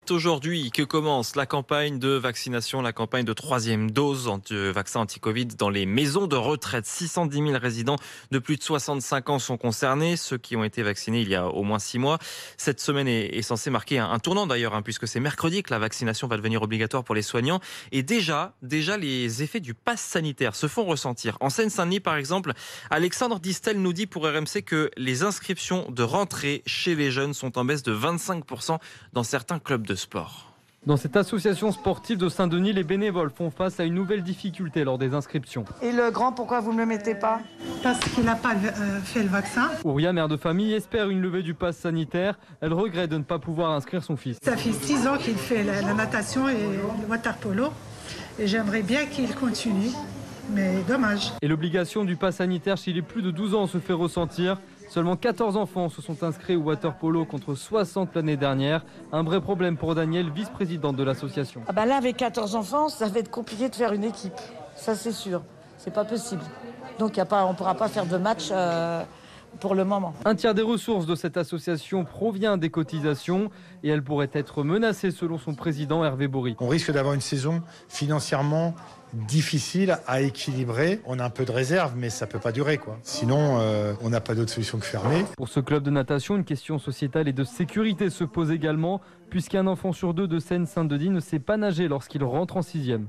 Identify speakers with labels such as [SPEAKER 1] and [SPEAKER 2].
[SPEAKER 1] Aujourd'hui que commence la campagne de vaccination, la campagne de 3e dose de vaccin anti-Covid dans les maisons de retraite. 610 000 résidents de plus de 65 ans sont concernés, ceux qui ont été vaccinés il y a au moins 6 mois. Cette semaine est censée marquer un tournant d'ailleurs, puisque c'est mercredi que la vaccination va devenir obligatoire pour les soignants. Et déjà les effets du pass sanitaire se font ressentir. En Seine-Saint-Denis par exemple, Alexandre Distel nous dit pour RMC que les inscriptions de rentrée chez les jeunes sont en baisse de 25% dans certains clubs de sport.
[SPEAKER 2] Dans cette association sportive de Saint-Denis, les bénévoles font face à une nouvelle difficulté lors des inscriptions.
[SPEAKER 3] Et le grand, pourquoi vous ne le mettez pas?
[SPEAKER 4] Parce qu'il n'a pas fait le vaccin.
[SPEAKER 2] Ouria, mère de famille, espère une levée du pass sanitaire. Elle regrette de ne pas pouvoir inscrire son fils.
[SPEAKER 4] Ça fait 6 ans qu'il fait la natation et le water polo. Et j'aimerais bien qu'il continue, mais dommage.
[SPEAKER 2] Et l'obligation du pass sanitaire chez les plus de 12 ans se fait ressentir. Seulement 14 enfants se sont inscrits au water polo contre 60 l'année dernière. Un vrai problème pour Danielle, vice-présidente de l'association.
[SPEAKER 3] Là, avec 14 enfants, ça va être compliqué de faire une équipe. Ça, c'est sûr. C'est pas possible. Donc, on ne pourra pas faire de match pour le moment.
[SPEAKER 2] Un tiers des ressources de cette association provient des cotisations et elle pourrait être menacée selon son président Hervé Bory.
[SPEAKER 5] On risque d'avoir une saison financièrement difficile à équilibrer. On a un peu de réserve, mais ça peut pas durer, quoi. Sinon, on n'a pas d'autre solution que fermer.
[SPEAKER 2] Pour ce club de natation, une question sociétale et de sécurité se pose également, puisqu'un enfant sur 2 de Seine-Saint-Denis ne sait pas nager lorsqu'il rentre en 6e.